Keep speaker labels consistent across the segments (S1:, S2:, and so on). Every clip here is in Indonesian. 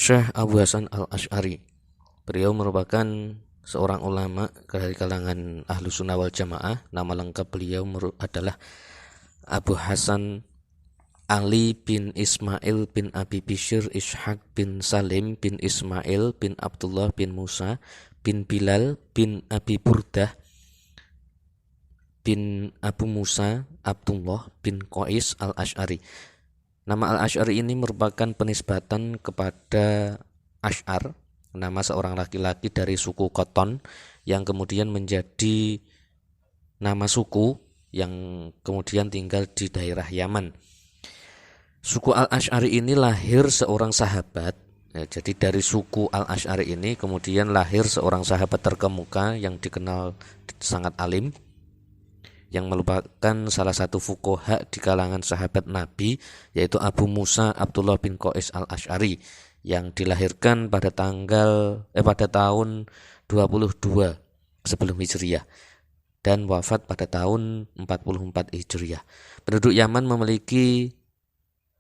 S1: Syekh Abu Hasan Al-Asy'ari. Beliau merupakan seorang ulama dari kalangan Ahlus Sunnah wal Jamaah. Nama lengkap beliau adalah Abu Hasan Ali bin Ismail bin Abi Bishr Ishaq bin Salim bin Ismail bin Abdullah bin Musa bin Bilal bin Abi Burdah bin Abu Musa Abdullah bin Qais Al-Asy'ari. Nama Al-Asy'ari ini merupakan penisbatan kepada Asy'ar, nama seorang laki-laki dari suku Qoton yang kemudian menjadi nama suku yang kemudian tinggal di daerah Yaman. Suku Al-Asy'ari ini lahir seorang sahabat. Jadi dari suku Al-Asy'ari ini kemudian lahir seorang sahabat terkemuka yang dikenal sangat alim, yang merupakan salah satu fuqaha di kalangan sahabat Nabi, yaitu Abu Musa Abdullah bin Qais Al-Asy'ari, yang dilahirkan pada tahun 22 sebelum Hijriah dan wafat pada tahun 44 Hijriah. Penduduk Yaman memiliki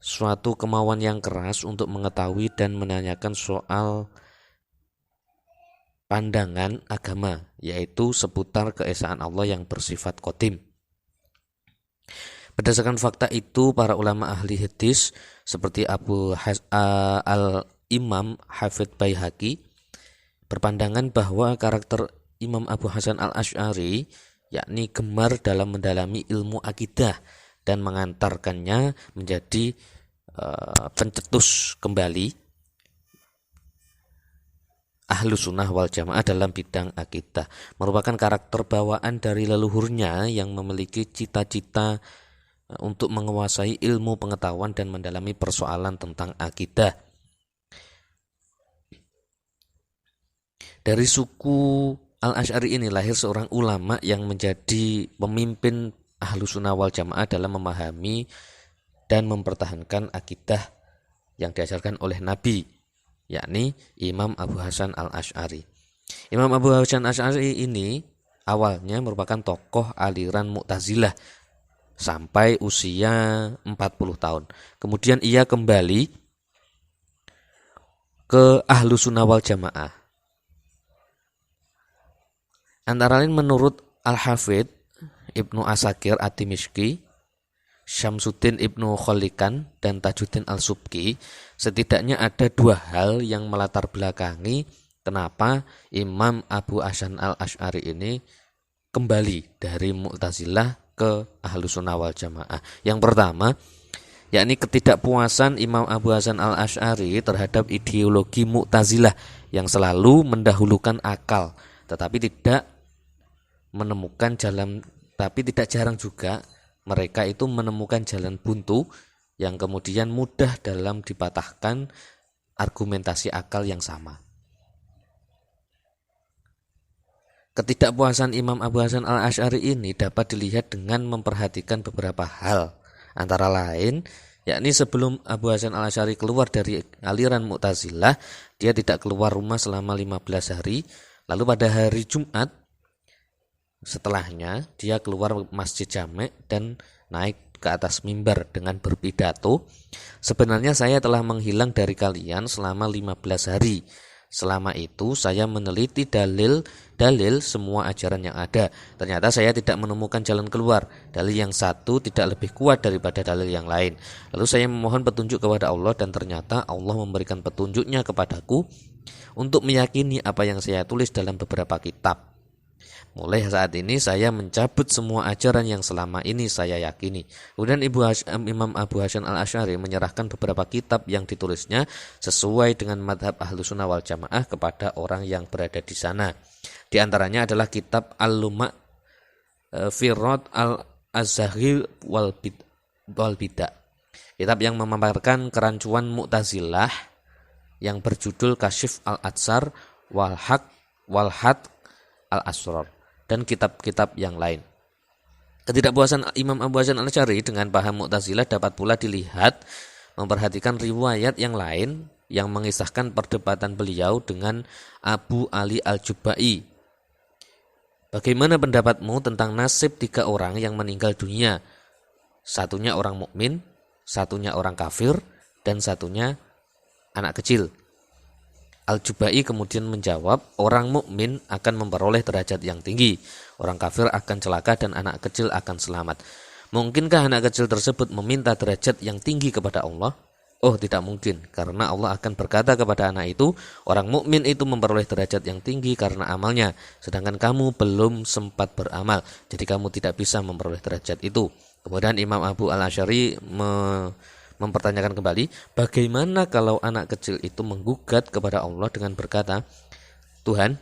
S1: suatu kemauan yang keras untuk mengetahui dan menanyakan soal pandangan agama, yaitu seputar keesaan Allah yang bersifat qadim. Berdasarkan fakta itu, para ulama ahli hadis seperti Al-Imam Hafidz Baihaqi berpandangan bahwa karakter Imam Abu Hasan Al-Asy'ari yakni gemar dalam mendalami ilmu akidah dan mengantarkannya menjadi pencetus kembali Ahlus Sunnah wal Jamaah dalam bidang akidah. Merupakan karakter bawaan dari leluhurnya yang memiliki cita-cita untuk menguasai ilmu pengetahuan dan mendalami persoalan tentang akidah. Dari suku Al-Asy'ari ini lahir seorang ulama yang menjadi pemimpin Ahlus Sunnah wal Jamaah dalam memahami dan mempertahankan akidah yang diajarkan oleh Nabi, yakni Imam Abu Hasan Al-Asy'ari. Imam Abu Hasan Al-Asy'ari ini awalnya merupakan tokoh aliran Mu'tazilah sampai usia 40 tahun. Kemudian ia kembali ke Ahlus Sunnah wal Jamaah. Antara lain menurut Al-Hafidz Ibnu Asakir At-Timishki, Syamsuddin Ibnu Kholikan, dan Tajuddin Al-Subki, setidaknya ada dua hal yang melatar belakangi kenapa Imam Abu Hasan Al-Asy'ari ini kembali dari Mu'tazilah ke Ahlus Sunnah wal Jamaah. Yang pertama, yakni ketidakpuasan Imam Abu Hasan Al-Asy'ari terhadap ideologi Mu'tazilah yang selalu mendahulukan akal, tetapi tidak jarang juga mereka itu menemukan jalan buntu yang kemudian mudah dalam dipatahkan argumentasi akal yang sama. Ketidakpuasan Imam Abu Hasan Al-Asy'ari ini dapat dilihat dengan memperhatikan beberapa hal. Antara lain, yakni sebelum Abu Hasan Al-Asy'ari keluar dari aliran Mu'tazilah, dia tidak keluar rumah selama 15 hari. Lalu pada hari Jumat setelahnya dia keluar Masjid Jami' dan naik ke atas mimbar dengan berpidato, "Sebenarnya saya telah menghilang dari kalian selama 15 hari. Selama itu saya meneliti dalil semua ajaran yang ada. Ternyata saya tidak menemukan jalan keluar. Dalil yang satu tidak lebih kuat daripada dalil yang lain. Lalu saya memohon petunjuk kepada Allah dan ternyata Allah memberikan petunjuknya kepadaku untuk meyakini apa yang saya tulis dalam beberapa kitab. Mulai saat ini saya mencabut semua ajaran yang selama ini saya yakini." Kemudian Imam Abu Hasan Al-Asy'ari menyerahkan beberapa kitab yang ditulisnya sesuai dengan madhab Ahlus Sunnah wal Jamaah kepada orang yang berada di sana. Di antaranya adalah kitab Al-Luma' fi Radd Al-Zahir wal Bid'ah, kitab yang memaparkan kerancuan Mu'tazilah yang berjudul Kasyif Al-Atsar wal Had Al-Asrar, dan kitab-kitab yang lain. Ketidakpuasan Imam Abu Hasan Al-Asy'ari dengan paham Mu'tazilah dapat pula dilihat memperhatikan riwayat yang lain yang mengisahkan perdebatan beliau dengan Abu Ali Al-Jubai. "Bagaimana pendapatmu tentang nasib 3 orang yang meninggal dunia? Satunya orang mukmin, satunya orang kafir, dan satunya anak kecil. Al-Jubai kemudian menjawab, orang mukmin akan memperoleh derajat yang tinggi, orang kafir akan celaka dan anak kecil akan selamat. Mungkinkah anak kecil tersebut meminta derajat yang tinggi kepada Allah? Oh, tidak mungkin, karena Allah akan berkata kepada anak itu, orang mukmin itu memperoleh derajat yang tinggi karena amalnya, sedangkan kamu belum sempat beramal, jadi kamu tidak bisa memperoleh derajat itu. Kemudian Imam Abu al-Asy'ari mempertanyakan kembali, bagaimana kalau anak kecil itu menggugat kepada Allah dengan berkata, Tuhan,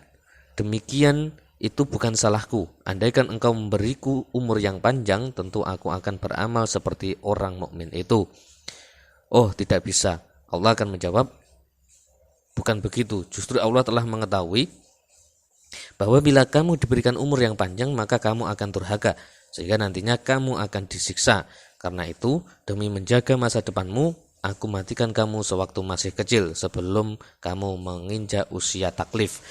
S1: demikian itu bukan salahku. Andaikan engkau memberiku umur yang panjang, tentu aku akan beramal seperti orang mukmin itu. Oh, tidak bisa. Allah akan menjawab, bukan begitu. Justru Allah telah mengetahui bahwa bila kamu diberikan umur yang panjang, maka kamu akan durhaka, sehingga nantinya kamu akan disiksa. Karena itu, demi menjaga masa depanmu, aku matikan kamu sewaktu masih kecil, sebelum kamu menginjak usia taklif.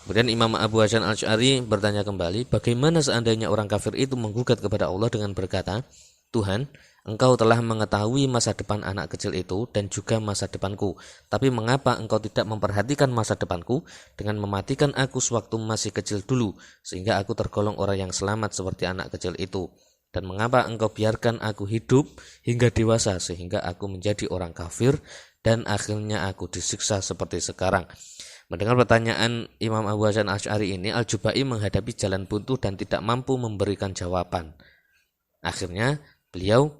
S1: Kemudian Imam Abu Hasan al-Asy'ari bertanya kembali, bagaimana seandainya orang kafir itu menggugat kepada Allah dengan berkata, Tuhan, Engkau telah mengetahui masa depan anak kecil itu dan juga masa depanku. Tapi mengapa engkau tidak memperhatikan masa depanku dengan mematikan aku sewaktu masih kecil dulu, sehingga aku tergolong orang yang selamat seperti anak kecil itu? Dan mengapa engkau biarkan aku hidup hingga dewasa sehingga aku menjadi orang kafir dan akhirnya aku disiksa seperti sekarang? Mendengar pertanyaan Imam Abu Hasan al-Asy'ari ini, Al-Jubai menghadapi jalan buntu dan tidak mampu memberikan jawaban. Akhirnya beliau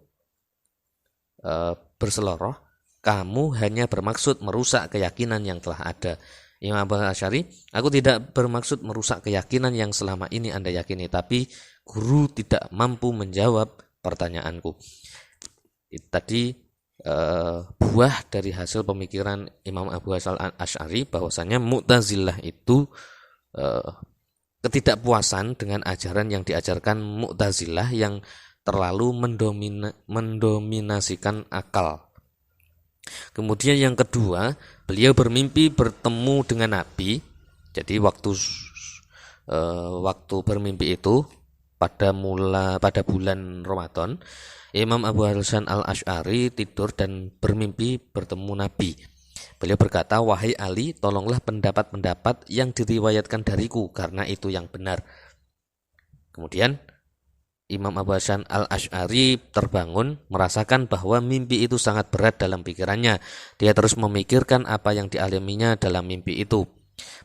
S1: berseloroh, kamu hanya bermaksud merusak keyakinan yang telah ada. Imam Abu al-Asy'ari, aku tidak bermaksud merusak keyakinan yang selama ini Anda yakini, tapi guru tidak mampu menjawab pertanyaanku. Tadi buah dari hasil pemikiran Imam Abu Hasan al-Asy'ari bahwasanya Mu'tazilah itu ketidakpuasan dengan ajaran yang diajarkan Mu'tazilah yang terlalu mendominasikan akal. Kemudian yang kedua, beliau bermimpi bertemu dengan Nabi. Jadi waktu bermimpi itu pada bulan Ramadan, Imam Abu Hasan al-Asy'ari tidur dan bermimpi bertemu Nabi. Beliau berkata, wahai Ali, tolonglah pendapat-pendapat yang diriwayatkan dariku, karena itu yang benar. Kemudian Imam Abu Hasan al-Asy'ari terbangun, merasakan bahwa mimpi itu sangat berat dalam pikirannya. Dia terus memikirkan apa yang dialaminya dalam mimpi itu.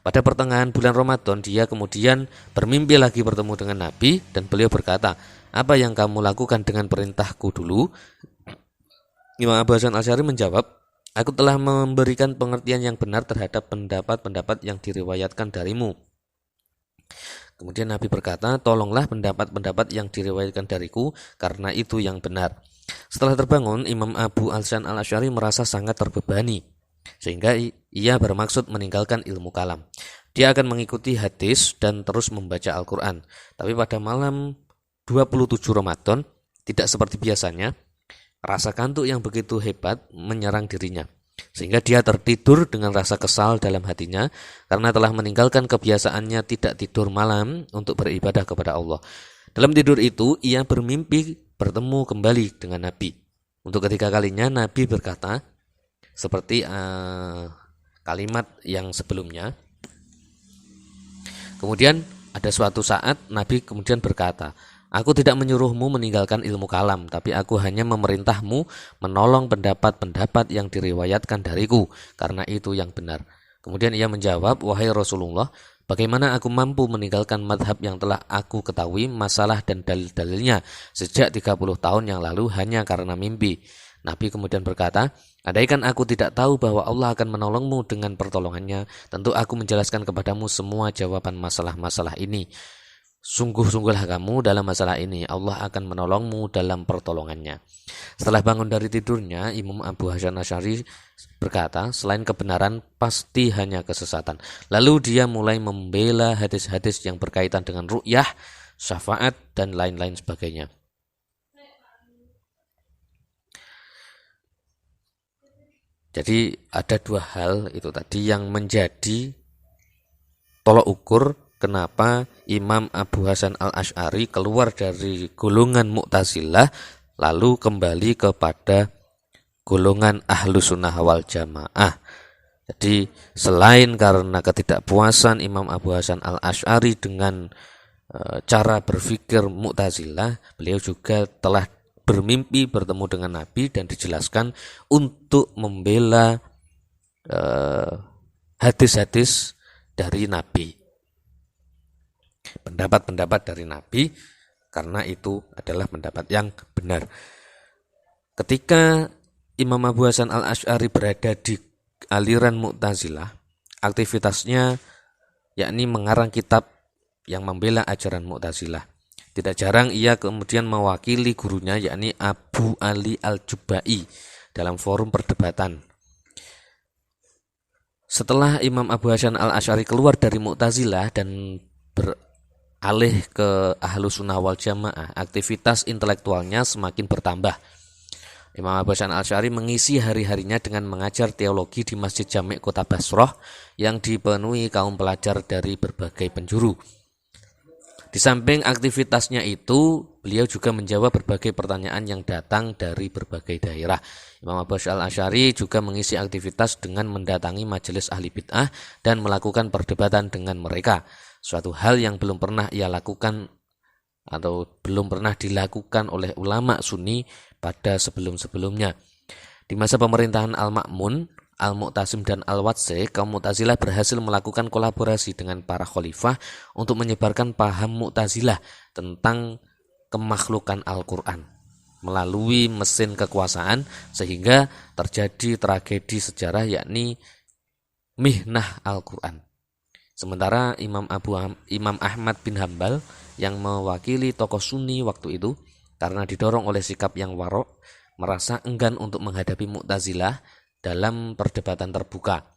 S1: Pada pertengahan bulan Ramadan, dia kemudian bermimpi lagi bertemu dengan Nabi, dan beliau berkata, apa yang kamu lakukan dengan perintahku dulu? Imam Abu Hasan al-Asy'ari menjawab, aku telah memberikan pengertian yang benar terhadap pendapat-pendapat yang diriwayatkan darimu. Kemudian Nabi berkata, tolonglah pendapat-pendapat yang diriwayatkan dariku, karena itu yang benar. Setelah terbangun, Imam Abu Hasan al-Asy'ari merasa sangat terbebani, sehingga ia bermaksud meninggalkan ilmu kalam. Dia akan mengikuti hadis dan terus membaca Al-Quran. Tapi pada malam 27 Ramadan, tidak seperti biasanya, rasa kantuk yang begitu hebat menyerang dirinya, sehingga dia tertidur dengan rasa kesal dalam hatinya karena telah meninggalkan kebiasaannya tidak tidur malam untuk beribadah kepada Allah. Dalam tidur itu, ia bermimpi bertemu kembali dengan Nabi. Untuk ketiga kalinya Nabi berkata seperti kalimat yang sebelumnya. Kemudian ada suatu saat Nabi kemudian berkata, aku tidak menyuruhmu meninggalkan ilmu kalam, tapi aku hanya memerintahmu menolong pendapat-pendapat yang diriwayatkan dariku, karena itu yang benar. Kemudian ia menjawab, wahai Rasulullah, bagaimana aku mampu meninggalkan madhab yang telah aku ketahui masalah dan dalil-dalilnya sejak 30 tahun yang lalu hanya karena mimpi? Nabi kemudian berkata, andaikan aku tidak tahu bahwa Allah akan menolongmu dengan pertolongannya, tentu aku menjelaskan kepadamu semua jawaban masalah-masalah ini. Sungguh-sungguhlah kamu dalam masalah ini, Allah akan menolongmu dalam pertolongannya. Setelah bangun dari tidurnya, Imam Abu Hasan al-Asy'ari berkata, selain kebenaran pasti hanya kesesatan. Lalu dia mulai membela hadis-hadis yang berkaitan dengan ru'yah, syafaat, dan lain-lain sebagainya. Jadi ada dua hal itu tadi yang menjadi tolok ukur kenapa Imam Abu Hasan al-Asy'ari keluar dari golongan Mu'tazilah lalu kembali kepada golongan Ahlus Sunnah wal Jamaah. Jadi selain karena ketidakpuasan Imam Abu Hasan al-Asy'ari dengan cara berpikir Mu'tazilah, beliau juga telah bermimpi bertemu dengan Nabi dan dijelaskan untuk membela hadis-hadis dari Nabi, pendapat-pendapat dari Nabi, karena itu adalah pendapat yang benar. Ketika Imam Abu Hasan al-Asy'ari berada di aliran Mu'tazilah, aktivitasnya yakni mengarang kitab yang membela ajaran Mu'tazilah. Tidak jarang ia kemudian mewakili gurunya yakni Abu Ali al-Jubai dalam forum perdebatan. Setelah Imam Abu Hasan al-Asy'ari keluar dari Mu'tazilah dan beralih ke Ahlus Sunnah wal Jamaah, aktivitas intelektualnya semakin bertambah. Imam Abu Hasan al-Asy'ari mengisi hari-harinya dengan mengajar teologi di Masjid Jami' Kota Basrah yang dipenuhi kaum pelajar dari berbagai penjuru. Di samping aktivitasnya itu, beliau juga menjawab berbagai pertanyaan yang datang dari berbagai daerah. Imam Abu Hasan al-Asy'ari juga mengisi aktivitas dengan mendatangi majelis ahli bid'ah dan melakukan perdebatan dengan mereka. Suatu hal yang belum pernah ia lakukan atau belum pernah dilakukan oleh ulama Sunni pada sebelum-sebelumnya. Di masa pemerintahan Al-Ma'mun, Al-Mu'tasim dan Al-Watsi, kaum Mu'tazilah berhasil melakukan kolaborasi dengan para khalifah untuk menyebarkan paham Mu'tazilah tentang kemakhlukan Al-Quran melalui mesin kekuasaan, sehingga terjadi tragedi sejarah yakni mihnah Al-Quran. Sementara Imam Ahmad bin Hambal yang mewakili tokoh Sunni waktu itu, karena didorong oleh sikap yang warok, merasa enggan untuk menghadapi Mu'tazilah dalam perdebatan terbuka.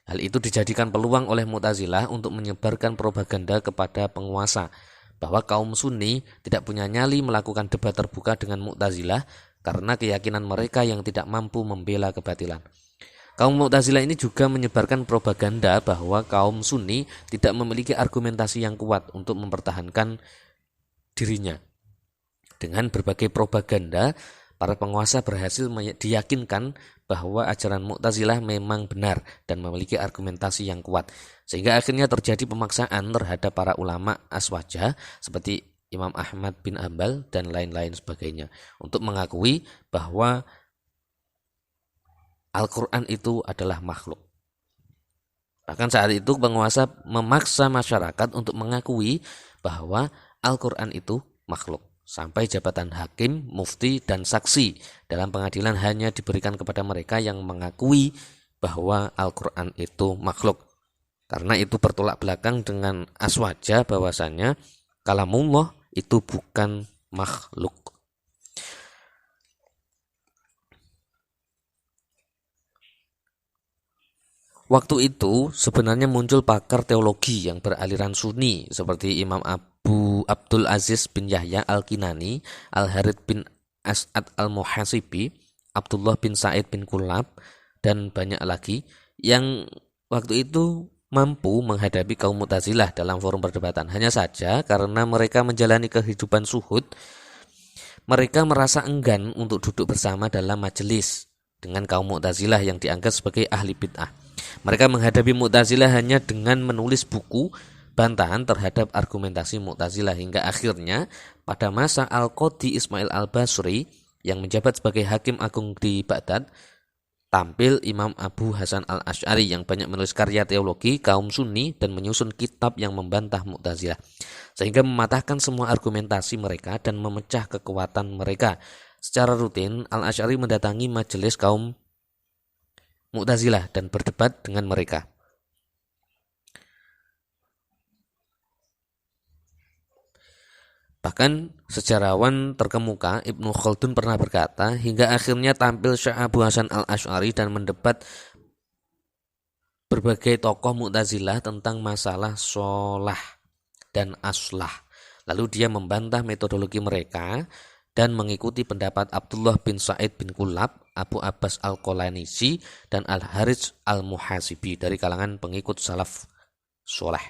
S1: Hal itu dijadikan peluang oleh Mu'tazilah untuk menyebarkan propaganda kepada penguasa bahwa kaum Sunni tidak punya nyali melakukan debat terbuka dengan Mu'tazilah karena keyakinan mereka yang tidak mampu membela kebatilan. Kaum Mu'tazilah ini juga menyebarkan propaganda bahwa kaum Sunni tidak memiliki argumentasi yang kuat untuk mempertahankan dirinya. Dengan berbagai propaganda, para penguasa berhasil diyakinkan bahwa ajaran Mu'tazilah memang benar dan memiliki argumentasi yang kuat. Sehingga akhirnya terjadi pemaksaan terhadap para ulama aswaja seperti Imam Ahmad bin Hambal dan lain-lain sebagainya untuk mengakui bahwa Al-Quran itu adalah makhluk. Bahkan saat itu penguasa memaksa masyarakat untuk mengakui bahwa Al-Quran itu makhluk. Sampai jabatan hakim, mufti, dan saksi dalam pengadilan hanya diberikan kepada mereka yang mengakui bahwa Al-Quran itu makhluk. Karena itu bertolak belakang dengan aswaja bahwasanya kalamullah itu bukan makhluk. Waktu itu sebenarnya muncul pakar teologi yang beraliran Sunni seperti Imam Abu Abdul Aziz bin Yahya Al-Kinani, Al-Harith bin As'ad Al-Muhasibi, Abdullah bin Sa'id bin Kulab, dan banyak lagi yang waktu itu mampu menghadapi kaum Mu'tazilah dalam forum perdebatan. Hanya saja karena mereka menjalani kehidupan suhud, mereka merasa enggan untuk duduk bersama dalam majelis dengan kaum Mu'tazilah yang dianggap sebagai ahli bid'ah. Mereka menghadapi Mu'tazilah hanya dengan menulis buku bantahan terhadap argumentasi Mu'tazilah, hingga akhirnya pada masa Al-Qadhi Ismail Al-Basri yang menjabat sebagai hakim agung di Baghdad, tampil Imam Abu Hasan al-Asy'ari yang banyak menulis karya teologi kaum Sunni dan menyusun kitab yang membantah Mu'tazilah, sehingga mematahkan semua argumentasi mereka dan memecah kekuatan mereka. Secara rutin Al-Asy'ari mendatangi majelis kaum Mu'tazilah dan berdebat dengan mereka. Bahkan sejarawan terkemuka Ibnu Khaldun pernah berkata, hingga akhirnya tampil Syekh Abu Hasan al-Asy'ari dan mendebat berbagai tokoh Mu'tazilah tentang masalah sholah dan aslah. Lalu dia membantah metodologi mereka dan mengikuti pendapat Abdullah bin Sa'id bin Kulab, Abu Abbas Al-Qalanisi, dan Al-Harits Al-Muhasibi dari kalangan pengikut salaf soleh.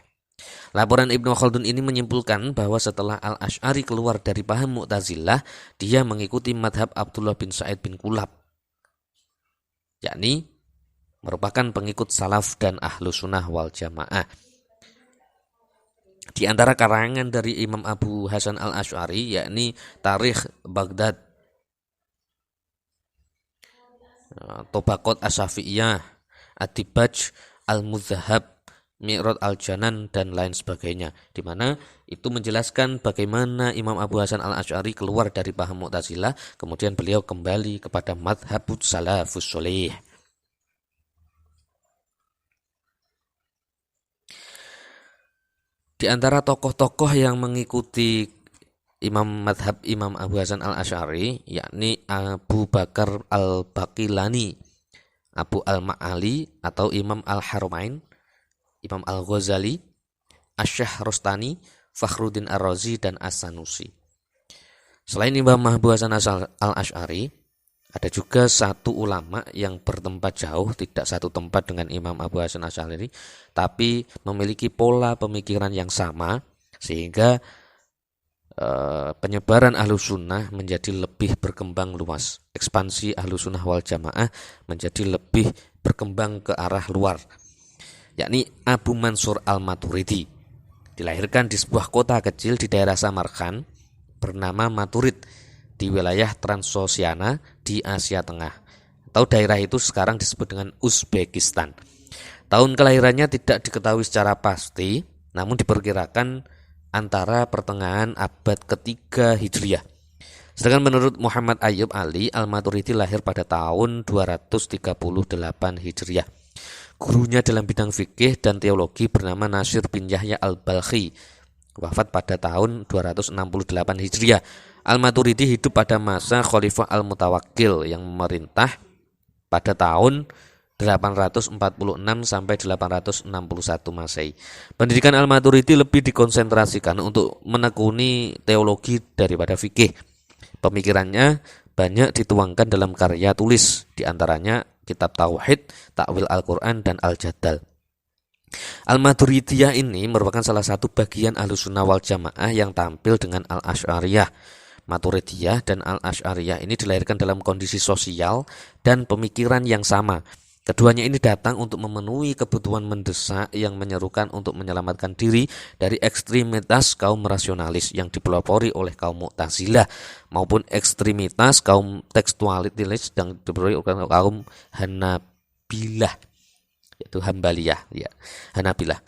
S1: Laporan Ibnu Khaldun ini menyimpulkan bahwa setelah Al-Asy'ari keluar dari paham Mu'tazilah, dia mengikuti madhab Abdullah bin Sa'id bin Kulab, yakni merupakan pengikut salaf dan ahlu sunnah wal jamaah. Di antara karangan dari Imam Abu Hasan al-Asy'ari yakni Tarikh Baghdad, Tobaqat Asy-Syafi'iyah, Ad-Dibaj Al-Mudhahab, Mi'raj Al-Janan, dan lain sebagainya, di mana itu menjelaskan bagaimana Imam Abu Hasan al-Asy'ari keluar dari paham Mu'tazilah, kemudian beliau kembali kepada madhabus salafus sholih. Di antara tokoh-tokoh yang mengikuti madhab Imam Abu Hasan al-Asy'ari yakni Abu Bakar al-Baqilani, Abu al-Ma'ali atau Imam al-Haramain, Imam al-Ghazali, Asy-Syahrastani, Fakhruddin Ar-Razi, dan As-Sanusi. Selain Imam Abu Hasan al-Asy'ari, ada juga satu ulama yang bertempat jauh, tidak satu tempat dengan Imam Abu Hasan al-Asy'ari, tapi memiliki pola pemikiran yang sama, sehingga penyebaran ahlu sunnah menjadi lebih berkembang luas. Ekspansi ahlu sunnah wal jamaah menjadi lebih berkembang ke arah luar, yakni Abu Mansur al-Maturidi. Dilahirkan di sebuah kota kecil di daerah Samarkand bernama Maturid di wilayah Transoxiana di Asia Tengah, atau daerah itu sekarang disebut dengan Uzbekistan. Tahun kelahirannya tidak diketahui secara pasti, namun diperkirakan antara pertengahan abad ketiga Hijriah. Sedangkan menurut Muhammad Ayyub Ali, Al-Maturidi lahir pada tahun 238 Hijriah. Gurunya dalam bidang fikih dan teologi bernama Nasir bin Yahya al-Balkhi, wafat pada tahun 268 Hijriah. Al-Maturidi hidup pada masa Khalifah Al-Mutawakkil yang memerintah pada tahun 846 sampai 861 Masehi. Pendidikan Al-Maturidi lebih dikonsentrasikan untuk menekuni teologi daripada fikih. Pemikirannya banyak dituangkan dalam karya tulis, di antaranya kitab Tauhid, Ta'wil Al-Quran, dan Al-Jadal. Al-Maturidiyah ini merupakan salah satu bagian Ahlussunnah wal Jamaah yang tampil dengan Al-Asy'ariyah. Maturidiyah dan Al-Asy'ariyah ini dilahirkan dalam kondisi sosial dan pemikiran yang sama. Keduanya ini datang untuk memenuhi kebutuhan mendesak yang menyerukan untuk menyelamatkan diri dari ekstremitas kaum rasionalis yang dipelopori oleh kaum Mu'tazilah maupun ekstremitas kaum tekstualis yang dipelopori oleh kaum Hanabilah, yaitu Hambaliyah, ya, Hanabilah.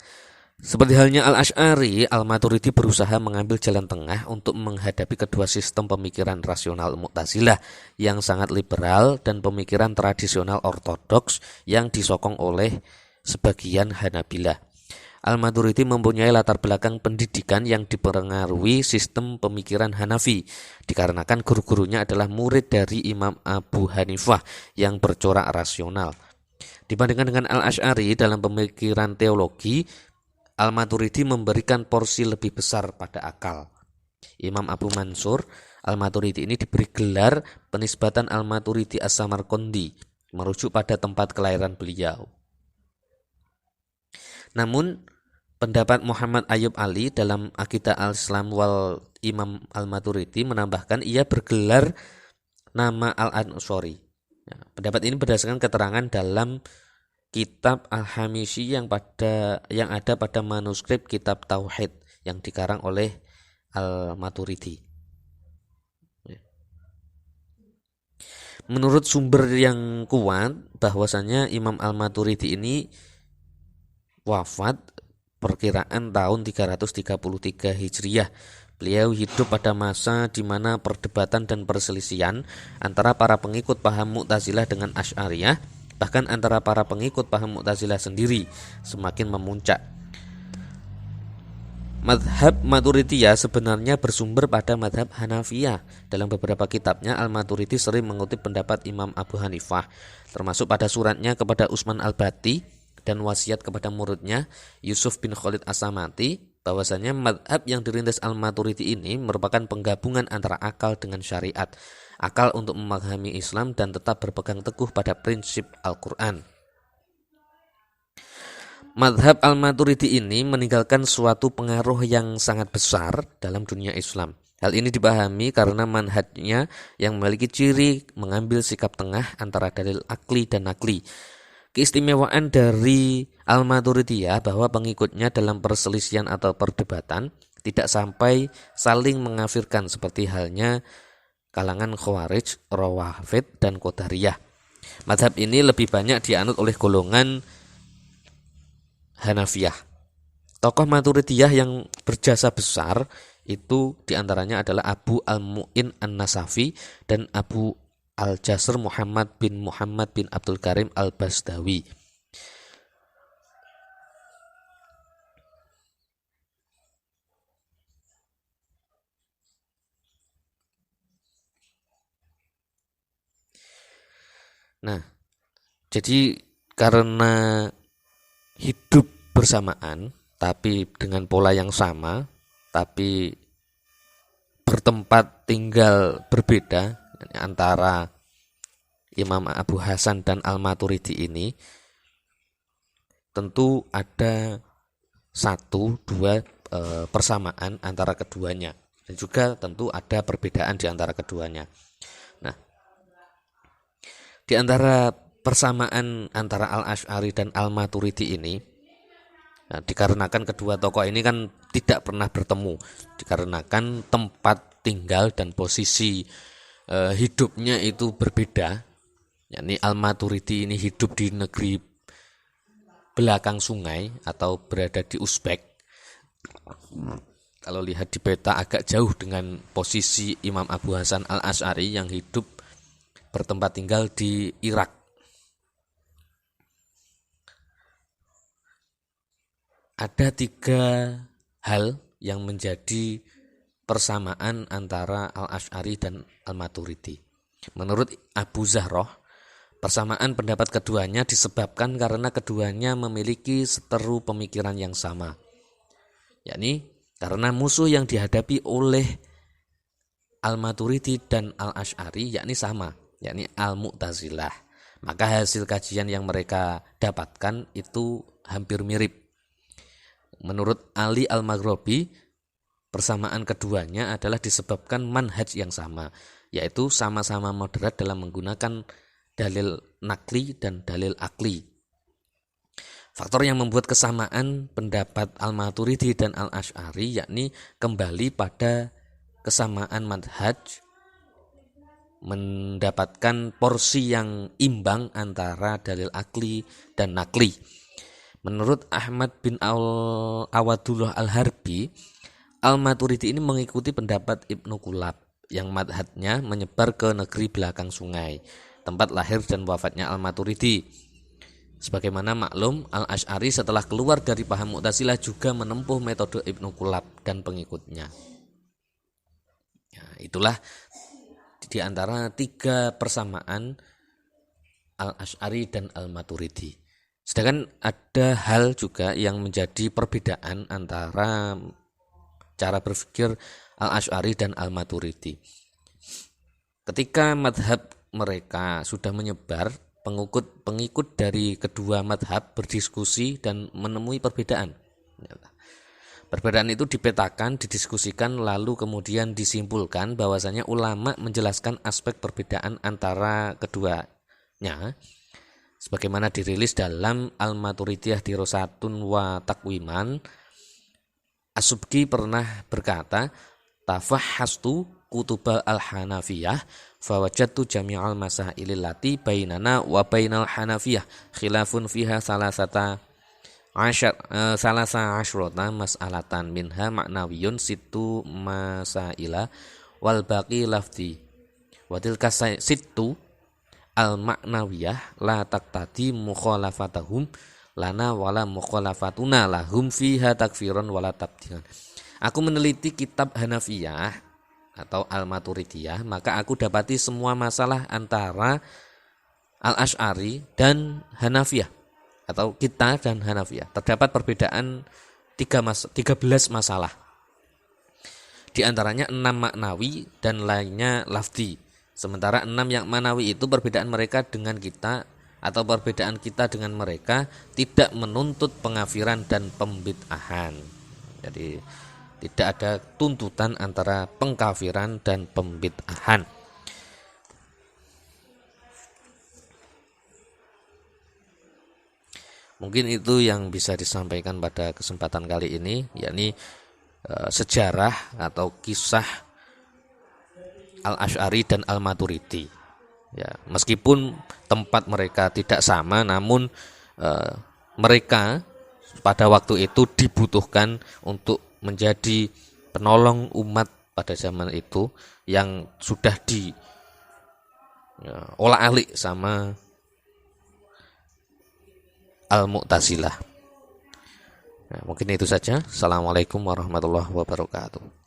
S1: Seperti halnya Al-Asy'ari, Al-Maturidi berusaha mengambil jalan tengah untuk menghadapi kedua sistem pemikiran rasional Mu'tazilah yang sangat liberal dan pemikiran tradisional ortodoks yang disokong oleh sebagian Hanabilah. Al-Maturidi mempunyai latar belakang pendidikan yang dipengaruhi sistem pemikiran Hanafi, dikarenakan guru-gurunya adalah murid dari Imam Abu Hanifah yang bercorak rasional. Dibandingkan dengan Al-Asy'ari dalam pemikiran teologi, Al-Maturidi memberikan porsi lebih besar pada akal. Imam Abu Mansur Al-Maturidi ini diberi gelar penisbatan Al-Maturidi As-Samarqandi, merujuk pada tempat kelahiran beliau. Namun, pendapat Muhammad Ayyub Ali dalam Aqidah Al-Islam wal Imam Al-Maturidi menambahkan ia bergelar nama Al-Ansori. Pendapat ini berdasarkan keterangan dalam kitab Al-Hamisi yang ada pada manuskrip kitab Tauhid yang dikarang oleh Al-Maturidi. Menurut sumber yang kuat bahwasanya Imam Al-Maturidi ini wafat perkiraan tahun 333 Hijriah. Beliau hidup pada masa di mana perdebatan dan perselisihan antara para pengikut paham Mu'tazilah dengan Asy'ariyah, bahkan antara para pengikut paham Mu'tazilah sendiri, semakin memuncak. Madhab Maturidiyah sebenarnya bersumber pada madhab Hanafiyah. Dalam beberapa kitabnya, Al-Maturidi sering mengutip pendapat Imam Abu Hanifah, termasuk pada suratnya kepada Utsman Al-Bati dan wasiat kepada muridnya Yusuf bin Khalid As-Samati, bahwasanya madhab yang dirintis Al-Maturidi ini merupakan penggabungan antara akal dengan syariat. Akal untuk memahami Islam dan tetap berpegang teguh pada prinsip Al-Quran. Madhab Al-Maturidi ini meninggalkan suatu pengaruh yang sangat besar dalam dunia Islam. Hal ini dipahami karena manhajnya yang memiliki ciri mengambil sikap tengah antara dalil akli dan nakli. Keistimewaan dari Al-Maturidiyah bahwa pengikutnya dalam perselisihan atau perdebatan tidak sampai saling mengafirkan seperti halnya kalangan Khawarij, Rawafid, dan Qadariyah. Mazhab ini lebih banyak dianut oleh golongan Hanafiyah. Tokoh Maturidiyah yang berjasa besar itu diantaranya adalah Abu Al-Mu'in An-Nasafi dan Abu Al-Jasr Muhammad bin Abdul Karim Al-Basdawi. Nah, jadi karena hidup bersamaan tapi dengan pola yang sama, tapi bertempat tinggal berbeda antara Imam Abu Hasan dan Al-Maturidi ini, tentu ada satu dua persamaan antara keduanya, dan juga tentu ada perbedaan di antara keduanya. Nah, di antara persamaan antara Al-Asy'ari dan Al-Maturidi ini, nah, dikarenakan kedua tokoh ini kan tidak pernah bertemu, dikarenakan tempat tinggal dan posisi hidupnya itu berbeda. Yakni Al-Maturidi ini hidup di negeri belakang sungai atau berada di Uzbek. Kalau lihat di peta agak jauh dengan posisi Imam Abu Hasan Al-Asy'ari yang hidup bertempat tinggal di Irak. Ada 3 hal yang menjadi persamaan antara Al-Asy'ari dan Al-Maturidi. Menurut Abu Zahroh, persamaan pendapat keduanya disebabkan karena keduanya memiliki seteru pemikiran yang sama, yakni karena musuh yang dihadapi oleh Al-Maturidi dan Al-Asy'ari yakni sama, yakni Al-Mu'tazilah. Maka hasil kajian yang mereka dapatkan itu hampir mirip. Menurut Ali Al-Maghribi, persamaan keduanya adalah disebabkan manhaj yang sama, yaitu sama-sama moderat dalam menggunakan dalil nakli dan dalil akli. Faktor yang membuat kesamaan pendapat Al-Maturidi dan Al-Asy'ari yakni kembali pada kesamaan manhaj, mendapatkan porsi yang imbang antara dalil akli dan nakli. Menurut Ahmad bin Awadullah Al-Harbi, Al-Maturidi ini mengikuti pendapat Ibnu Kulab yang madhabnya menyebar ke negeri belakang sungai, tempat lahir dan wafatnya Al-Maturidi. Sebagaimana maklum, Al-Asy'ari setelah keluar dari paham Mu'tazilah juga menempuh metode Ibnu Kulab dan pengikutnya. Ya, itulah di antara 3 persamaan Al-Asy'ari dan Al-Maturidi. Sedangkan ada hal juga yang menjadi perbedaan antara cara berpikir Al-Asy'ari dan Al-Maturidi. Ketika madhab mereka sudah menyebar, pengikut dari kedua madhab berdiskusi dan menemui perbedaan. Perbedaan itu dipetakan, didiskusikan, lalu kemudian disimpulkan bahwasanya ulama menjelaskan aspek perbedaan antara keduanya, sebagaimana dirilis dalam Al-Maturidiyah Dirosatun wa Takwiman. As-Subki pernah berkata, tafahhastu kutubal al-Hanafiyah fawajadtu jami'al masailil lati bainana wa bainal Hanafiyah khilafun fiha salasa asyrota mas'alatan minha ma'nawiyun situ masaila wal baqi lafzi wa tilka situ al-ma'nawiyah la taqtadi mukhalafatahum lana wala mukhalafatuna lahum fiha takfiran wala tabdilan. Aku meneliti kitab Hanafiyah atau Al-Maturidiyah, maka aku dapati semua masalah antara Al-Asy'ari dan Hanafiyah atau kita dan Hanafiyah. Terdapat perbedaan 13 masalah. Di antaranya 6 maknawi dan lainnya lafzi. Sementara 6 yang manawi itu perbedaan mereka dengan kita atau perbedaan kita dengan mereka tidak menuntut pengafiran dan pembid'ahan. Jadi tidak ada tuntutan antara pengkafiran dan pembid'ahan. Mungkin itu yang bisa disampaikan pada kesempatan kali ini, yakni sejarah atau kisah Al-Asy'ari dan Al-Maturidi. Ya, meskipun tempat mereka tidak sama, namun mereka pada waktu itu dibutuhkan untuk menjadi penolong umat pada zaman itu yang sudah olah-alik sama Al-Mu'tazilah. Nah, mungkin itu saja. Assalamualaikum warahmatullahi wabarakatuh.